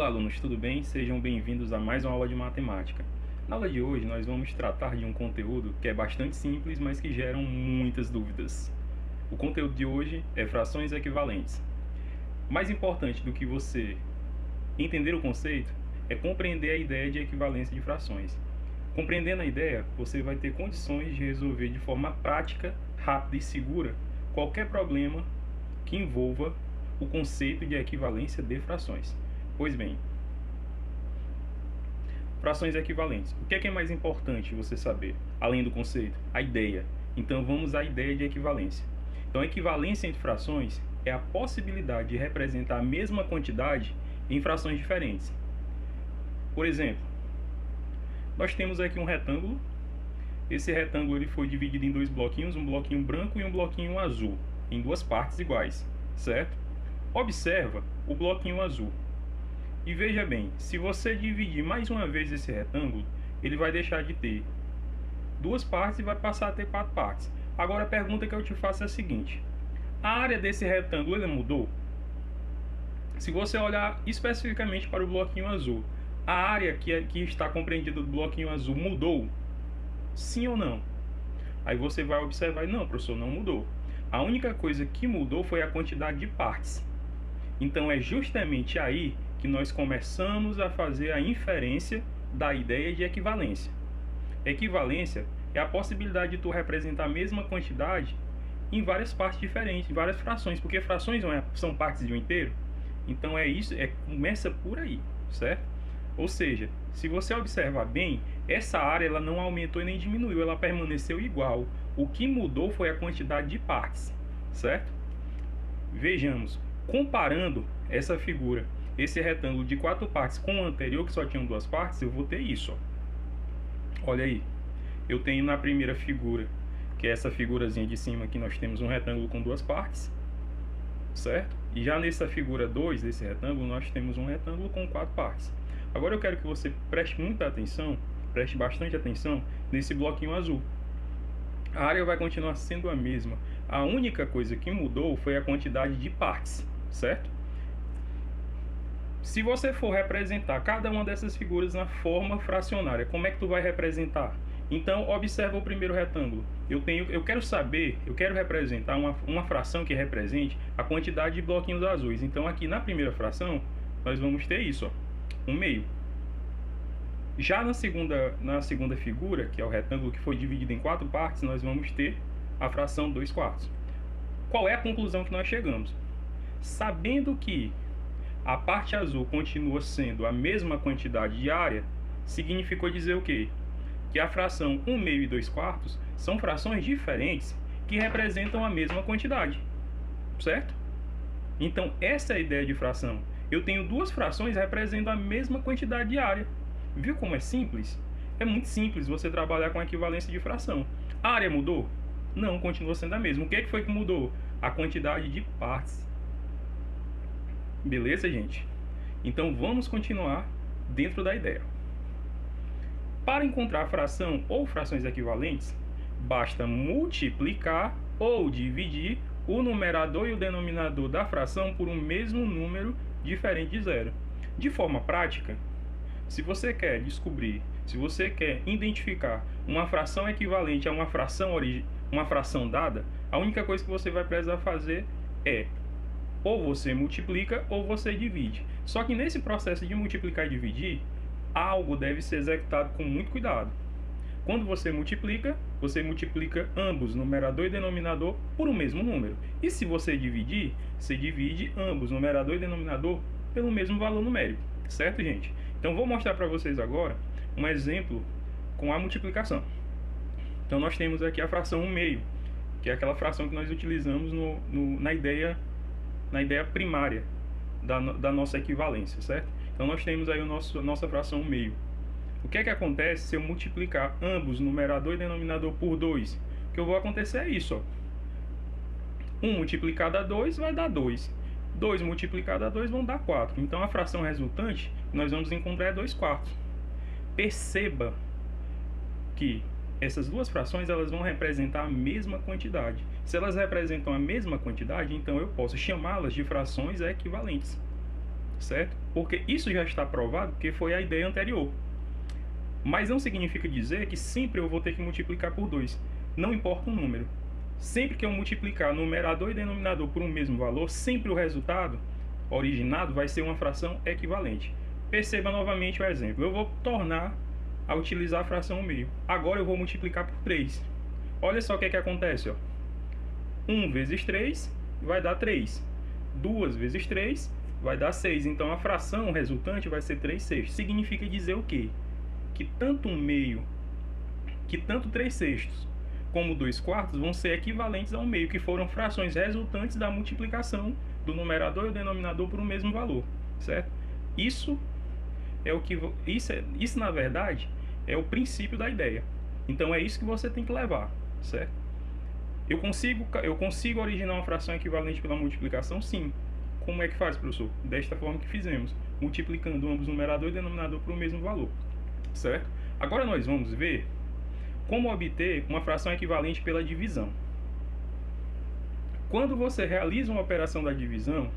Olá, alunos, tudo bem? Sejam bem-vindos a mais uma aula de matemática. Na aula de hoje, nós vamos tratar de um conteúdo que é bastante simples, mas que gera muitas dúvidas. O conteúdo de hoje é frações equivalentes. Mais importante do que você entender o conceito é compreender a ideia de equivalência de frações. Compreendendo a ideia, você vai ter condições de resolver de forma prática, rápida e segura qualquer problema que envolva o conceito de equivalência de frações. Pois bem, frações equivalentes. O que é mais importante você saber, além do conceito? A ideia. Então vamos à ideia de equivalência. Então a equivalência entre frações é a possibilidade de representar a mesma quantidade em frações diferentes. Por exemplo, nós temos aqui um retângulo. Esse retângulo ele foi dividido em dois bloquinhos, um bloquinho branco e um bloquinho azul, em duas partes iguais, certo? Observa o bloquinho azul. E veja bem, se você dividir mais uma vez esse retângulo, ele vai deixar de ter duas partes e vai passar a ter quatro partes. Agora a pergunta que eu te faço é a seguinte: a área desse retângulo ele mudou? Se você olhar especificamente para o bloquinho azul, a área que está compreendida do bloquinho azul mudou? Sim ou não? Aí você vai observar, não, professor, não mudou. A única coisa que mudou foi a quantidade de partes. Então é justamente aí que nós começamos a fazer a inferência da ideia de equivalência. Equivalência é a possibilidade de tu representar a mesma quantidade em várias partes diferentes, em várias frações, porque frações são partes de um inteiro. Então começa por aí, certo? Ou seja, se você observar bem, essa área ela não aumentou e nem diminuiu, ela permaneceu igual. O que mudou foi a quantidade de partes, certo? Vejamos, comparando essa figura, esse retângulo de quatro partes com o anterior, que só tinha duas partes, eu vou ter isso, ó. Olha aí, eu tenho na primeira figura, que é essa figurazinha de cima aqui, nós temos um retângulo com duas partes, certo? E já nessa figura 2 desse retângulo, nós temos um retângulo com quatro partes. Agora eu quero que você preste muita atenção, preste bastante atenção nesse bloquinho azul. A área vai continuar sendo a mesma. A única coisa que mudou foi a quantidade de partes, certo? Se você for representar cada uma dessas figuras na forma fracionária, como é que tu vai representar? Então, observa o primeiro retângulo. Eu quero representar uma fração que represente a quantidade de bloquinhos azuis. Então, aqui na primeira fração, nós vamos ter isso, ó, 1/2. Já na segunda figura, que é o retângulo que foi dividido em quatro partes, nós vamos ter a fração 2/4. Qual é a conclusão que nós chegamos? Sabendo que a parte azul continua sendo a mesma quantidade de área, significou dizer o quê? Que a fração 1/2 e 2/4 são frações diferentes que representam a mesma quantidade, certo? Então essa é a ideia de fração. Eu tenho duas frações representando a mesma quantidade de área. Viu como é simples? É muito simples você trabalhar com a equivalência de fração. A área mudou? Não, continua sendo a mesma. O que foi que mudou? A quantidade de partes. Beleza, gente? Então vamos continuar dentro da ideia. Para encontrar fração ou frações equivalentes, basta multiplicar ou dividir o numerador e o denominador da fração por um mesmo número diferente de zero. De forma prática, se você quer identificar uma fração equivalente a uma fração dada, a única coisa que você vai precisar fazer é ou você multiplica ou você divide. Só que nesse processo de multiplicar e dividir, algo deve ser executado com muito cuidado. Quando você multiplica ambos, numerador e denominador, por um mesmo número. E se você dividir, você divide ambos, numerador e denominador, pelo mesmo valor numérico. Certo, gente? Então vou mostrar para vocês agora um exemplo com a multiplicação. Então nós temos aqui a fração 1/2, que é aquela fração que nós utilizamos na ideia primária da nossa equivalência, certo? Então nós temos aí nossa fração 1/2. O que é que acontece se eu multiplicar ambos, numerador e denominador, por 2? O que vai acontecer é isso, ó. 1 multiplicado a 2 vai dar 2. 2 multiplicado a 2 vão dar 4. Então a fração resultante nós vamos encontrar é 2/4. Perceba que essas duas frações elas vão representar a mesma quantidade. Se elas representam a mesma quantidade, então eu posso chamá-las de frações equivalentes. certo? Porque isso já está provado, porque foi a ideia anterior. Mas não significa dizer que sempre eu vou ter que multiplicar por 2. Não importa o número. Sempre que eu multiplicar numerador e denominador por um mesmo valor, sempre o resultado originado vai ser uma fração equivalente. Perceba novamente o exemplo. Eu vou tornar a utilizar a fração meio. Agora eu vou multiplicar por 3. Olha só o que acontece. Ó. 1 vezes 3 vai dar 3. 2 vezes 3 vai dar 6. Então a fração resultante vai ser 3/6. Significa dizer o quê? Que tanto 3/6 como 2/4 vão ser equivalentes ao meio, que foram frações resultantes da multiplicação do numerador e o denominador por um mesmo valor, certo? Isso é o que isso na verdade é o princípio da ideia. Então é isso que você tem que levar, certo? Eu consigo originar uma fração equivalente pela multiplicação? Sim. Como é que faz, professor? Desta forma que fizemos, multiplicando ambos numerador e denominador por um mesmo valor, certo? Agora nós vamos ver como obter uma fração equivalente pela divisão. Quando você realiza uma operação da divisão,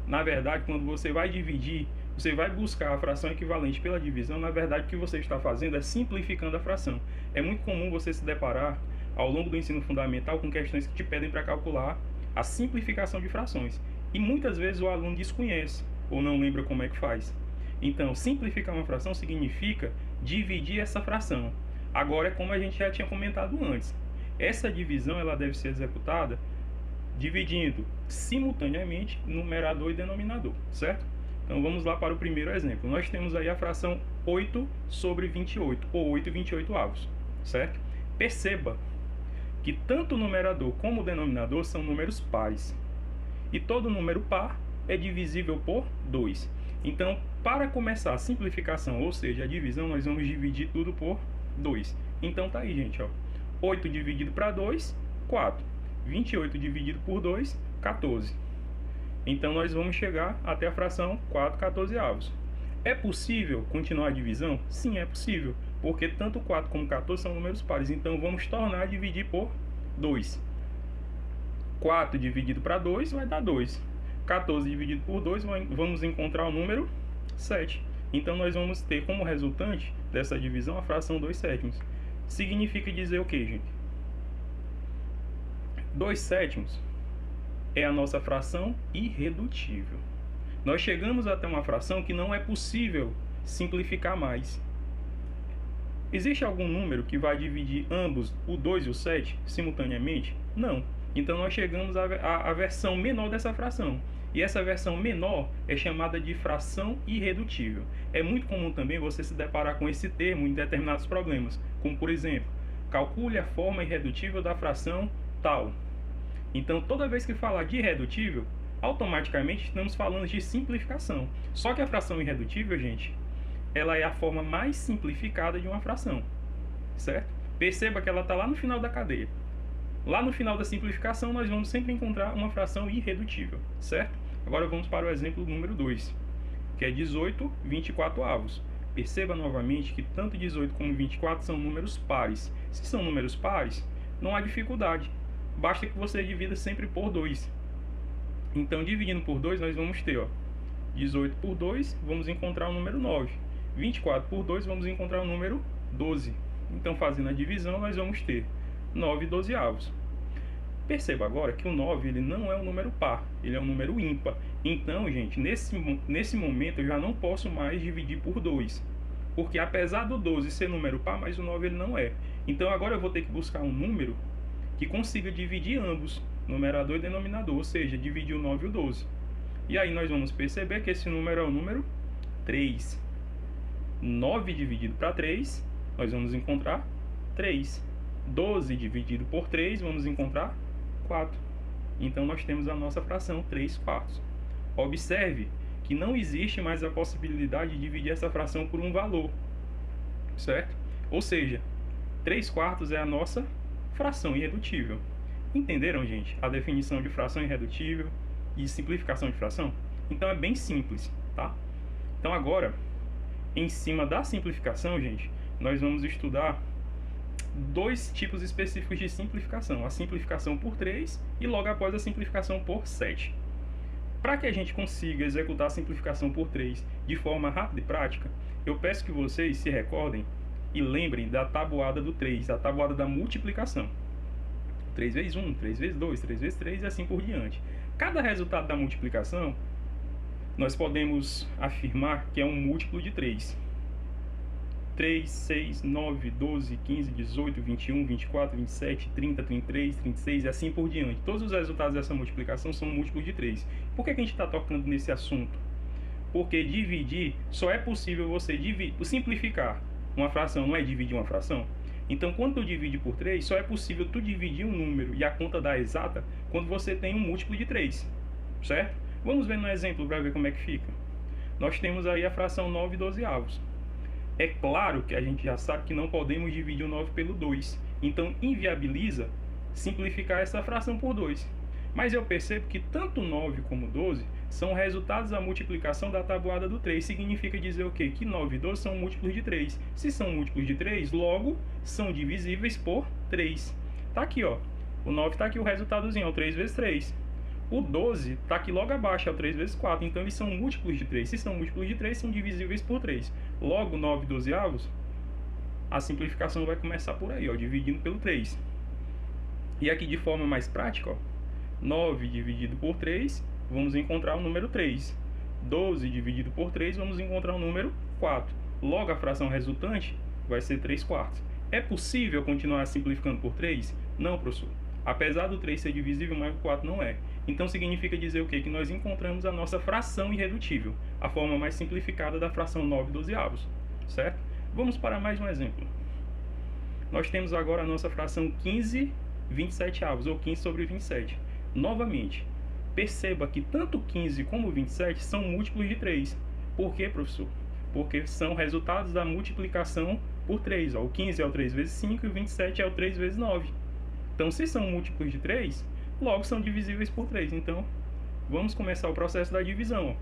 na verdade, quando você vai dividir, você vai buscar a fração equivalente pela divisão, na verdade, o que você está fazendo é simplificando a fração. É muito comum você se deparar, ao longo do ensino fundamental, com questões que te pedem para calcular a simplificação de frações. E muitas vezes o aluno desconhece, ou não lembra como é que faz. Então, simplificar uma fração significa dividir essa fração. Agora, como a gente já tinha comentado antes, essa divisão ela deve ser executada dividindo simultaneamente numerador e denominador, certo? Então vamos lá para o primeiro exemplo. Nós temos aí a fração 8 sobre 28, ou 8/28, certo? Perceba que tanto o numerador como o denominador são números pares. E todo número par é divisível por 2. Então, para começar a simplificação, ou seja, a divisão, nós vamos dividir tudo por 2. Então tá aí, gente, ó. 8 dividido para 2, 4. 28 dividido por 2, 14. Então nós vamos chegar até a fração 4/14. É possível continuar a divisão? Sim, é possível, porque tanto 4 como 14 são números pares. Então vamos tornar a dividir por 2. 4 dividido para 2 vai dar 2. 14 dividido por 2, vamos encontrar o número 7. Então nós vamos ter como resultante dessa divisão a fração 2/7. Significa dizer o que, gente? 2/7 é a nossa fração irredutível. Nós chegamos até uma fração que não é possível simplificar mais. Existe algum número que vai dividir ambos, o 2 e o 7, simultaneamente? Não. Então nós chegamos à versão menor dessa fração. E essa versão menor é chamada de fração irredutível. É muito comum também você se deparar com esse termo em determinados problemas, como por exemplo, calcule a forma irredutível da fração tal. Então toda vez que falar de irredutível, automaticamente estamos falando de simplificação. Só que a fração irredutível, gente, ela é a forma mais simplificada de uma fração, certo? Perceba que ela está lá no final da cadeia. Lá no final da simplificação, nós vamos sempre encontrar uma fração irredutível, certo? Agora vamos para o exemplo número 2, que é 18/24. Perceba novamente que tanto 18 como 24 são números pares. Se são números pares, não há dificuldade. Basta que você divida sempre por 2. Então, dividindo por 2, nós vamos ter, ó, 18 por 2, vamos encontrar o número 9. 24 por 2, vamos encontrar o número 12. Então, fazendo a divisão, nós vamos ter 9/12. Perceba agora que o 9 ele não é um número par, ele é um número ímpar. Então, gente, nesse momento eu já não posso mais dividir por 2. Porque apesar do 12 ser número par, mas o 9 ele não é. Então, agora eu vou ter que buscar um número que consiga dividir ambos, numerador e denominador, ou seja, dividir o 9 e o 12. E aí nós vamos perceber que esse número é o número 3. 9 dividido para 3, nós vamos encontrar 3. 12 dividido por 3, vamos encontrar 4. Então nós temos a nossa fração 3/4. Observe que não existe mais a possibilidade de dividir essa fração por um valor, certo? Ou seja, 3/4 é a nossa fração irredutível. Entenderam, gente, a definição de fração irredutível e simplificação de fração? Então é bem simples, tá? Então agora, em cima da simplificação, gente, nós vamos estudar dois tipos específicos de simplificação. A simplificação por 3 e logo após a simplificação por 7. Para que a gente consiga executar a simplificação por 3 de forma rápida e prática, eu peço que vocês se recordem e lembrem da tabuada do 3, a tabuada da multiplicação. 3 vezes 1, 3 vezes 2, 3 vezes 3 e assim por diante. Cada resultado da multiplicação, nós podemos afirmar que é um múltiplo de 3. 3, 6, 9, 12, 15, 18, 21, 24, 27, 30, 33, 36 e assim por diante. Todos os resultados dessa multiplicação são múltiplos de 3. Por que a gente está tocando nesse assunto? Porque dividir, só é possível você simplificar uma fração, não é dividir uma fração? Então, quando tu divide por 3, só é possível tu dividir um número e a conta dá exata quando você tem um múltiplo de 3, certo? Vamos ver no exemplo para ver como é que fica. Nós temos aí a fração 9/12. É claro que a gente já sabe que não podemos dividir o 9 pelo 2. Então, inviabiliza simplificar essa fração por 2. Mas eu percebo que tanto 9 como 12 são resultados da multiplicação da tabuada do 3. Significa dizer o quê? Que 9 e 12 são múltiplos de 3. Se são múltiplos de 3, logo são divisíveis por 3. Tá aqui, ó. O 9 tá aqui, o resultadozinho é o 3 vezes 3. O 12 está aqui logo abaixo, é o 3 vezes 4. Então, eles são múltiplos de 3. Se são múltiplos de 3, são divisíveis por 3. Logo, 9/12, a simplificação vai começar por aí, ó, dividindo pelo 3. E aqui, de forma mais prática, ó, 9 dividido por 3, vamos encontrar o número 3. 12 dividido por 3, vamos encontrar o número 4. Logo, a fração resultante vai ser 3/4. É possível continuar simplificando por 3? Não, professor. Apesar do 3 ser divisível, mas o 4 não é. Então significa dizer o quê? Que nós encontramos a nossa fração irredutível, a forma mais simplificada da fração 9/12, certo? Vamos para mais um exemplo. Nós temos agora a nossa fração 15/27, ou 15/27. Novamente, perceba que tanto 15 como 27 são múltiplos de 3. Por quê, professor? Porque são resultados da multiplicação por 3. Ó. O 15 é o 3 vezes 5 e o 27 é o 3 vezes 9. Então, se são múltiplos de 3, logo são divisíveis por 3. Então, vamos começar o processo da divisão. Ó.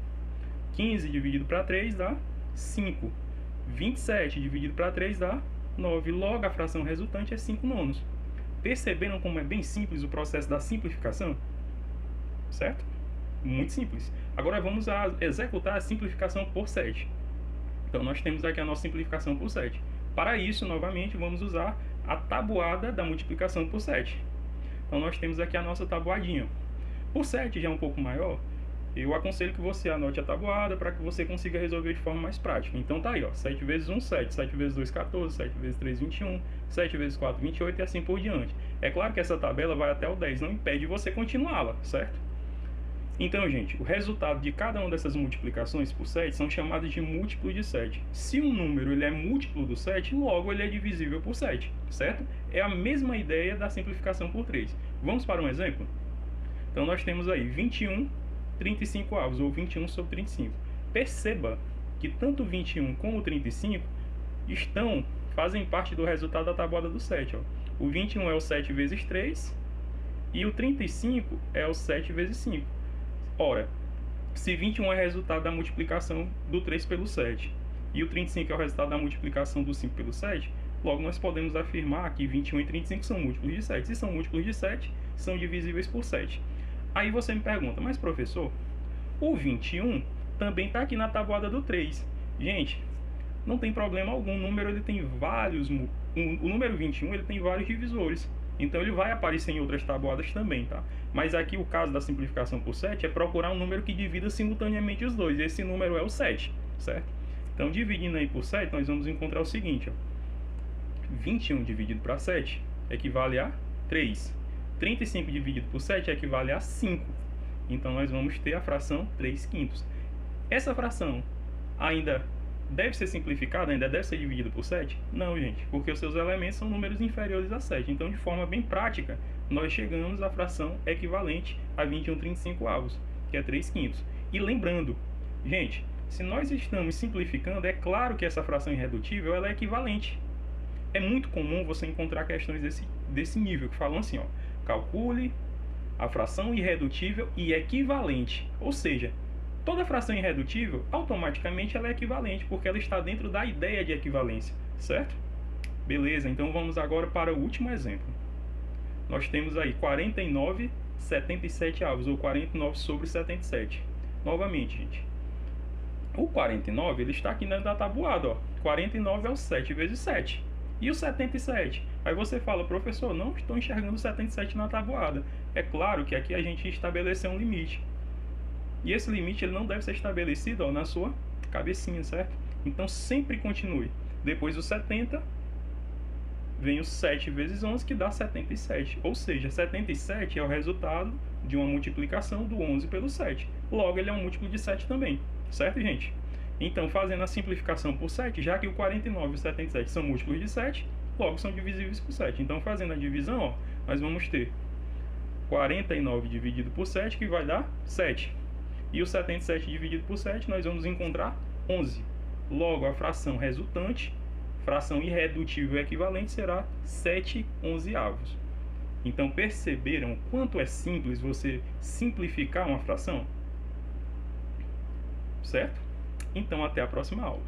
15 dividido para 3 dá 5. 27 dividido para 3 dá 9. Logo, a fração resultante é 5/9. Perceberam como é bem simples o processo da simplificação? Certo? Muito simples. Agora, vamos executar a simplificação por 7. Então, nós temos aqui a nossa simplificação por 7. Para isso, novamente, vamos usar a tabuada da multiplicação por 7. Então, nós temos aqui a nossa tabuadinha. Por 7 já é um pouco maior, eu aconselho que você anote a tabuada para que você consiga resolver de forma mais prática. Então, tá aí, ó, 7 vezes 1, 7, 7 vezes 2, 14, 7 vezes 3, 21, 7 vezes 4, 28 e assim por diante. É claro que essa tabela vai até o 10, não impede você continuá-la, certo? Então, gente, o resultado de cada uma dessas multiplicações por 7 são chamadas de múltiplos de 7. Se um número ele é múltiplo do 7, logo ele é divisível por 7, certo? É a mesma ideia da simplificação por 3. Vamos para um exemplo? Então, nós temos aí 21/35, ou 21/35. Perceba que tanto 21 como 35 fazem parte do resultado da tabuada do 7. Ó. O 21 é o 7 vezes 3 e o 35 é o 7 vezes 5. Ora, se 21 é resultado da multiplicação do 3 pelo 7 e o 35 é o resultado da multiplicação do 5 pelo 7, logo nós podemos afirmar que 21 e 35 são múltiplos de 7. Se são múltiplos de 7, são divisíveis por 7. Aí você me pergunta, mas professor, o 21 também está aqui na tabuada do 3. Gente, não tem problema algum, o número ele tem vários, o número 21 ele tem vários divisores. Então ele vai aparecer em outras tabuadas também, tá? Mas aqui o caso da simplificação por 7 é procurar um número que divida simultaneamente os dois. E esse número é o 7, certo? Então dividindo aí por 7, nós vamos encontrar o seguinte, ó. 21 dividido para 7 equivale a 3. 35 dividido por 7 equivale a 5. Então nós vamos ter a fração 3/5. Essa fração ainda deve ser simplificada, ainda deve ser dividida por 7? Não, gente, porque os seus elementos são números inferiores a 7. Então, de forma bem prática, nós chegamos à fração equivalente a 21/35, que é 3/5. E lembrando, gente, se nós estamos simplificando, é claro que essa fração irredutível ela é equivalente. É muito comum você encontrar questões desse nível, que falam assim, ó, calcule a fração irredutível e equivalente. Ou seja, toda fração irredutível, automaticamente ela é equivalente, porque ela está dentro da ideia de equivalência, certo? Beleza, então vamos agora para o último exemplo. Nós temos aí 49 77 avos, ou 49 sobre 77. Novamente, gente. O 49, ele está aqui na tabuada, ó. 49 é o 7 vezes 7. E o 77? Aí você fala, professor, não estou enxergando o 77 na tabuada. É claro que aqui a gente estabeleceu um limite. E esse limite ele não deve ser estabelecido, ó, na sua cabecinha, certo? Então sempre continue. Depois do 70, vem o 7 vezes 11, que dá 77. Ou seja, 77 é o resultado de uma multiplicação do 11 pelo 7. Logo, ele é um múltiplo de 7 também. Certo, gente? Então, fazendo a simplificação por 7, já que o 49 e o 77 são múltiplos de 7, logo são divisíveis por 7. Então, fazendo a divisão, ó, nós vamos ter 49 dividido por 7, que vai dar 7. E o 77 dividido por 7, nós vamos encontrar 11. Logo, a fração resultante, fração irredutível equivalente, será 7 onzeavos. Então, perceberam quanto é simples você simplificar uma fração? Certo? Então, até a próxima aula.